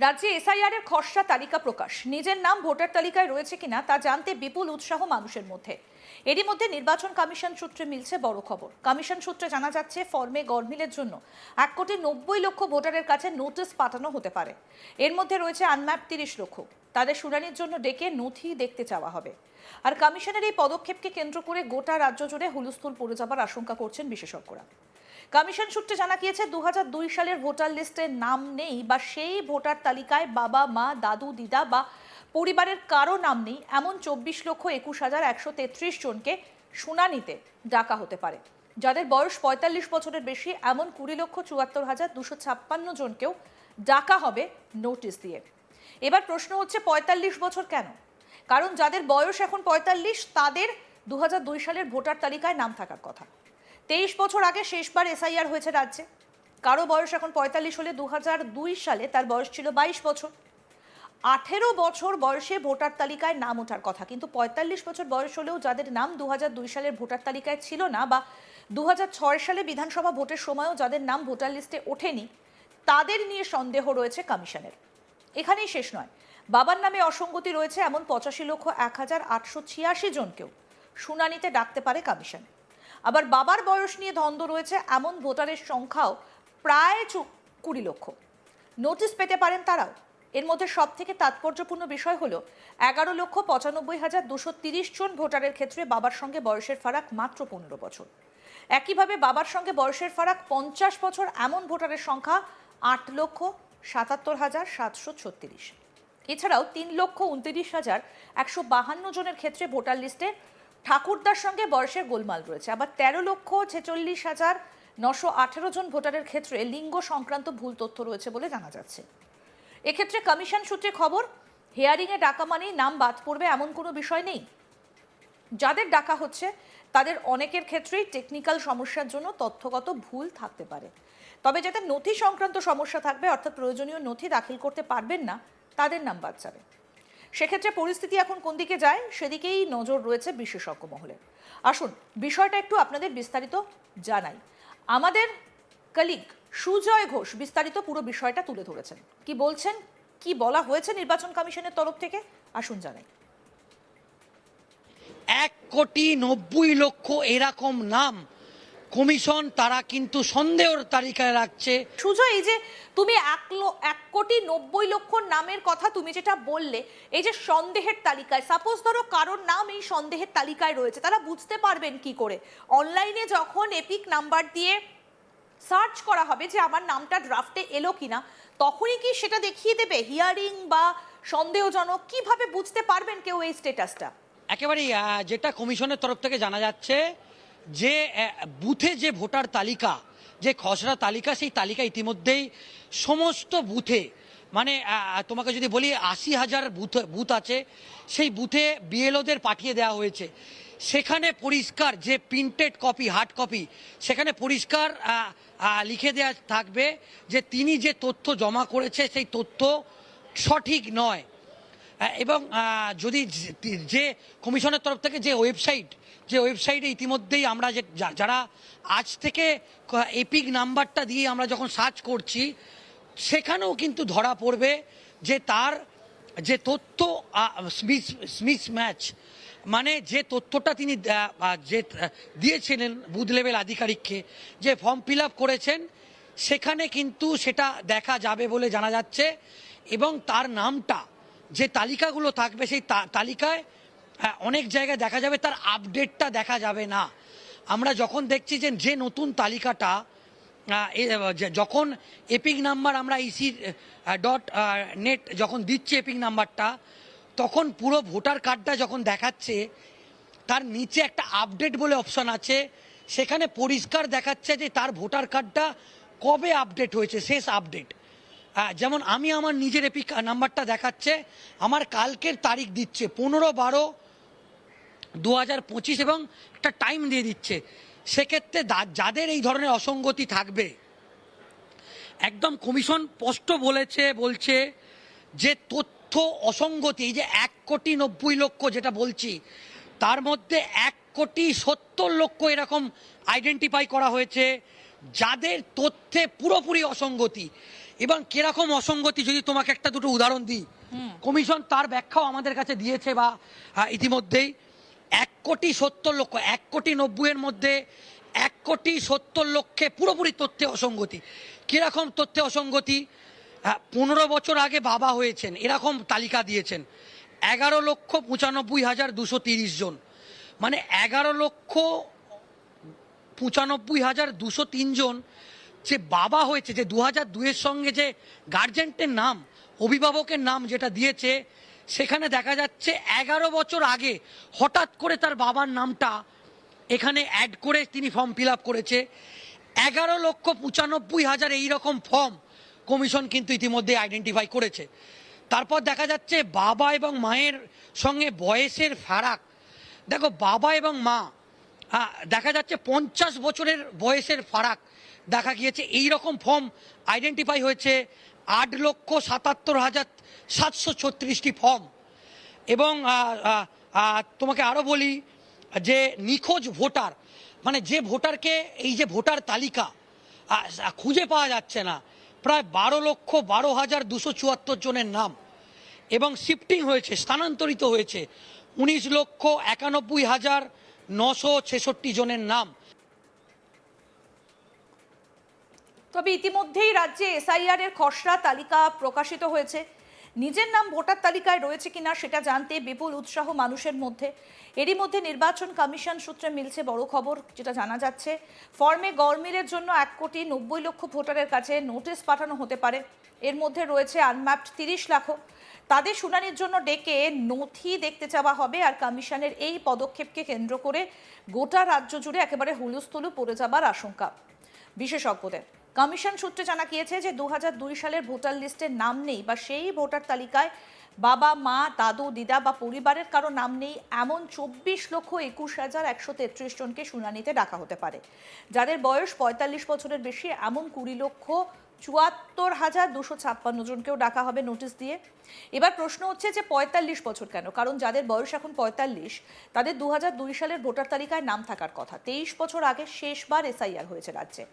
রাজ্যে এসআইআর এর খসড়া তালিকা প্রকাশ। নিজের নাম ভোটার তালিকায় রয়েছে কিনা তা জানতে বিপুল উৎসাহ মানুষের মধ্যে। এরই মধ্যে নির্বাচন কমিশন সূত্রে মিলছে বড় খবর। কমিশন সূত্রে জানা যাচ্ছে, ফর্মে গড়মিলের জন্য 1,90,00,000 ভোটারের কাছে নোটিশ পাঠানো হতে পারে। এর মধ্যে রয়েছে আনম্যাপ 30 লক্ষ। তাদের শুনানির জন্য ডেকে নথি দেখতে চাওয়া হবে। আর কমিশনের এই পদক্ষেপকে কেন্দ্র করে গোটা রাজ্য জুড়ে হুলস্থুল পড়ে যাবার আশঙ্কা করছেন বিশেষজ্ঞরা। কমিশন সূত্রে জানা গিয়েছে, 2002 সালের ভোটার লিস্টে নাম নেই বা সেই ভোটার তালিকায় বাবা, মা, দাদু, দিদা বা পরিবারের কারো নাম নেই এমন 24,21,133 জনকে শুনানিতে ডাকা হতে পারে। যাদের বয়স 45 বছরের বেশি এমন 20,74,256 জনকেও ডাকা হবে নোটিশ দিয়ে। এবার প্রশ্ন হচ্ছে, 45 বছর কেন? কারণ যাদের বয়স এখন 45 তাদের 2002 সালের ভোটার তালিকায় নাম থাকার কথা। 23 বছর আগে শেষবার এসআইআর হয়েছে রাজ্যে। কারো বয়স এখন 45 হলে 2002 সালে তার বয়স ছিল 22 বছর। 18 বছর বয়সে ভোটার তালিকায় নাম ওঠার কথা, কিন্তু 45 বছর বয়স হলেও যাদের নাম 2002 সালের ভোটার তালিকায় ছিল না বা 2006 সালে বিধানসভা ভোটের সময়ও যাদের নাম ভোটার লিস্টে ওঠেনি, তাদের নিয়ে সন্দেহ রয়েছে কমিশনের। এখানেই শেষ নয়, বাবার নামে অসঙ্গতি রয়েছে এমন 85,0886 জনকেও শুনানিতে ডাকতে পারে কমিশন। আবার বাবার বয়স নিয়ে দ্বন্দ্ব রয়েছে এমন ভোটারের সংখ্যাও প্রায় 20 লক্ষ। নোটিশ পেতে পারেন তারাও। এর মধ্যে সব থেকে তাৎপর্যপূর্ণ বিষয় হলো, 11,95,230 জন ভোটারের ক্ষেত্রে বাবার সঙ্গে বয়সের ফারাক মাত্র 15 বছর। একইভাবে বাবার সঙ্গে বয়সের ফারাক 50 বছর এমন ভোটারের সংখ্যা 8,77,736। এছাড়াও 3,29,152 জনের ক্ষেত্রে ভোটার লিস্টে ঠাকুরদার সঙ্গে বয়সের গোলমাল রয়েছে। আবার 13,46,918 জন ভোটারের ক্ষেত্রে লিঙ্গ সংক্রান্ত ভুল তথ্য রয়েছে বলে জানা যাচ্ছে। এক্ষেত্রে কমিশন সূত্রে খবর, হিয়ারিংয়ে ডাকা মানেই নাম বাদ পড়বে এমন কোনো বিষয় নেই। যাদের ডাকা হচ্ছে তাদের অনেকের ক্ষেত্রেই টেকনিক্যাল সমস্যার জন্য তথ্যগত ভুল থাকতে পারে। তবে যাদের নথি সংক্রান্ত সমস্যা থাকবে, অর্থাৎ প্রয়োজনীয় নথি দাখিল করতে পারবেন না, তাদের নাম বাদ যাবে। সেক্ষেত্রে পরিস্থিতি এখন কোন দিকে যায় সেদিকেই নজর রয়েছে বিশেষজ্ঞ মহলের। আসুন বিষয়টা একটু আপনাদের বিস্তারিত জানাই। আমাদের কলিগ সুজয় ঘোষ বিস্তারিত পুরো বিষয়টা তুলে ধরেছেন। কি বলছেন, কি বলা হয়েছে নির্বাচন কমিশনের তরফ থেকে, আসুন জানাই। 1,90,00,000 এরকম নাম কমিশন তারা কিন্তু সন্দেহের তালিকায় রাখছে। সুজয়, এই যে তুমি 1,90,00,000 নামের কথা তুমি যেটা বললে, এই যে সন্দেহের তালিকায়, সাপোজ ধরো কারোর নাম এই সন্দেহের তালিকায় রয়েছে, তারা বুঝতে পারবেন কি করে? অনলাইনে যখন এপিক নাম্বার দিয়ে সার্চ করা হবে যে আমার নামটা ড্রাফটে এলো কিনা, তখনই কি সেটা দেখিয়ে দেবে হিয়ারিং বা সন্দেহজনক? কিভাবে বুঝতে পারবেন কেউ এই স্ট্যাটাসটা? একেবারেই যেটা কমিশনের তরফ থেকে জানা যাচ্ছে, যে বুথে যে ভোটার তালিকা, যে খসড়া তালিকা, সেই তালিকা ইতিমধ্যেই সমস্ত বুথে, মানে তোমাকে যদি বলি 80,000 বুথ আছে, সেই বুথে বিএলওদের পাঠিয়ে দেওয়া হয়েছে। সেখানে পরিষ্কার যে প্রিন্টেড কপি, হার্ড কপি, সেখানে পরিষ্কার লিখে দেওয়া থাকবে যে তিনি যে তথ্য জমা করেছে সেই তথ্য সঠিক নয়। এবং যদি যে কমিশনের তরফ থেকে যে ওয়েবসাইটে ইতিমধ্যেই আমরা যারা আজ থেকে এপিক নাম্বারটা দিয়ে আমরা যখন সার্চ করছি, সেখানেও কিন্তু ধরা পড়বে যে তার যে তথ্য মিসম্যাচ, মানে যে তথ্যটা তিনি যে দিয়েছিলেন বুথ লেভেল আধিকারিককে, যে ফর্ম ফিল আপ করেছেন, সেখানে কিন্তু সেটা দেখা যাবে বলে জানা যাচ্ছে। এবং তার নামটা যে তালিকাগুলো থাকবে, সেই তালিকায় অনেক জায়গায় দেখা যাবে তার আপডেটটা দেখা যাবে না। আমরা যখন দেখছি যে নতুন তালিকাটা যখন এপিক নাম্বার আমরা EC.net যখন দিচ্ছে এপিক নাম্বারটা, তখন পুরো ভোটার কার্ডটা যখন দেখাচ্ছে, তার নিচে একটা আপডেট বলে অপশন আছে, সেখানে পরিষ্কার দেখাচ্ছে যে তার ভোটার কার্ডটা কবে আপডেট হয়েছে, শেষ আপডেট। যেমন আমি আমার নিজের এপিক নাম্বারটা দেখাচ্ছে, আমার কালকের তারিখ দিচ্ছে 15/12/2025 এবং একটা টাইম দিয়ে দিচ্ছে। সেক্ষেত্রে যাদের এই ধরনের অসঙ্গতি থাকবে, একদম কমিশন স্পষ্ট বলছে যে তথ্য অসঙ্গতি, এই যে 1,90,00,000 যেটা বলছি, তার মধ্যে 1,70,00,000 এরকম আইডেন্টিফাই করা হয়েছে যাদের তথ্যে পুরোপুরি অসঙ্গতি। এবং কিরকম অসঙ্গতি যদি তোমাকে একটা দুটো উদাহরণ দিই, কমিশন তার ব্যাখ্যাও আমাদের কাছে দিয়েছে বা ইতিমধ্যেই 1,70,00,000 1,90,00,000 মধ্যে 1,70,00,000 পুরোপুরি তথ্যে অসঙ্গতি। কিরকম তথ্যে অসঙ্গতি? 15 বছর আগে বাবা হয়েছেন এরকম তালিকা দিয়েছেন 11,95,230 জন, মানে 11,95,203 জন যে বাবা হয়েছে, যে 2002-এর সঙ্গে যে গার্জেন্টের নাম, অভিভাবকের নাম যেটা দিয়েছে, সেখানে দেখা যাচ্ছে 11 বছর আগে হঠাৎ করে তার বাবার নামটা এখানে অ্যাড করে তিনি ফর্ম ফিল আপ করেছে। 11,95,000 এইরকম ফর্ম কমিশন কিন্তু ইতিমধ্যে আইডেন্টিফাই করেছে। তারপর দেখা যাচ্ছে বাবা এবং মায়ের সঙ্গে বয়সের ফারাক। দেখো, বাবা এবং মা দেখা যাচ্ছে 50 বছরের বয়সের ফারাক দেখা গিয়েছে। এই রকম ফর্ম আইডেন্টিফাই হয়েছে 8,77,736টি ফর্ম। এবং তোমাকে আরও বলি যে নিখোঁজ ভোটার, মানে যে ভোটারকে এই যে ভোটার তালিকা খুঁজে পাওয়া যাচ্ছে না, প্রায় 12,12,274 জনের নাম। এবং শিফটিং হয়েছে, স্থানান্তরিত হয়েছে 19,91,966 জনের নাম। তবে ইতিমধ্যেই রাজ্যে এসআইআর এর খসড়া তালিকা প্রকাশিত হয়েছে। নিজের নাম ভোটার তালিকায় রয়েছে কিনা সেটা জানতে বিপুল উৎসাহ মানুষের মধ্যে। এরই মধ্যে নির্বাচন কমিশন সূত্রে মিলছে বড় খবর, যেটা জানা যাচ্ছে ফর্মে গরমিলের জন্য 1,90,00,000 ভোটারের কাছে নোটিশ পাঠানো হতে পারে। এর মধ্যে রয়েছে আনম্যাপড 30 লাখ। তাদের শুনানির জন্য ডেকে নথি দেখতে চাওয়া হবে। আর কমিশনের এই পদক্ষেপকে কেন্দ্র করে গোটা রাজ্য জুড়ে একেবারে হুলুস্থুলু পড়ে যাবার আশঙ্কা বিশেষজ্ঞদের। কমিশন সূত্রে জানা গিয়েছে যে 2002 সালের ভোটার লিস্টের নাম নেই বা সেই ভোটার তালিকায় বাবা, মা, দাদু, দিদা বা পরিবারের কারো নাম নেই এমন 24,21,133 জনকে শুনানিতে ডাকা হতে পারে। যাদের বয়স 45 বছরের বেশি এমন 20,74,256 জনকেও ডাকা হবে নোটিশ দিয়ে। এবার প্রশ্ন হচ্ছে যে 45 বছর কেন? কারণ যাদের বয়স এখন 45 তাদের 2002 সালের ভোটার তালিকায় নাম থাকার কথা। 23 বছর আগে শেষবার এসআইআর হয়েছে রাজ্যে।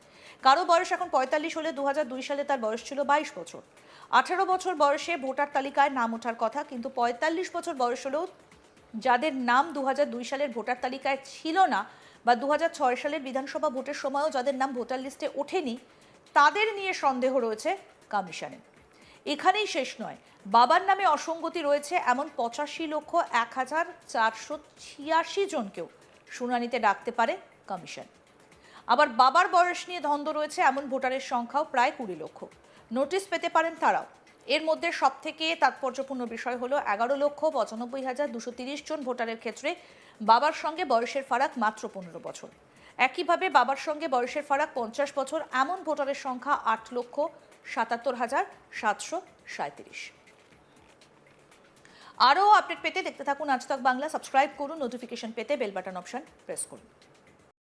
কারো বয়স এখন 45 হলে 2002 সালে তার বয়স ছিল 22 বছর। 18 বছর বয়সে ভোটার তালিকায় নাম ওঠার কথা, কিন্তু 45 বছর বয়স হলেও যাদের নাম 2002 সালের ভোটার তালিকায় ছিল না বা 2006 সালের বিধানসভা ভোটের সময়ও যাদের নাম ভোটার লিস্টে ওঠেনি, তাদের নিয়ে সন্দেহ রয়েছে কমিশনে। এখানেই শেষ নয়, বাবার নামে অসঙ্গতি রয়েছে এমন 85,01,486 জনকেও শুনানিতে ডাকতে পারে কমিশন। আবার বাবার বয়স নিয়ে দ্বন্দ্ব রয়েছে এমন ভোটারের সংখ্যাও প্রায় 20 লক্ষ। নোটিশ পেতে পারেন তারাও। এর মধ্যে সবথেকে তাৎপর্যপূর্ণ বিষয় হলো 11,95,230 জন ভোটারের ক্ষেত্রে বাবার সঙ্গে বয়সের ফারাক মাত্র 15 বছর। একইভাবে বাবার সঙ্গে বয়সের ফারাক 50 বছর এমন ভোটারের সংখ্যা 8,77,737। আরও আপডেট পেতে দেখতে থাকুন আজ তাক বাংলা। সাবস্ক্রাইব করুন, নোটিফিকেশন পেতে বেল বাটন অপশন প্রেস করুন।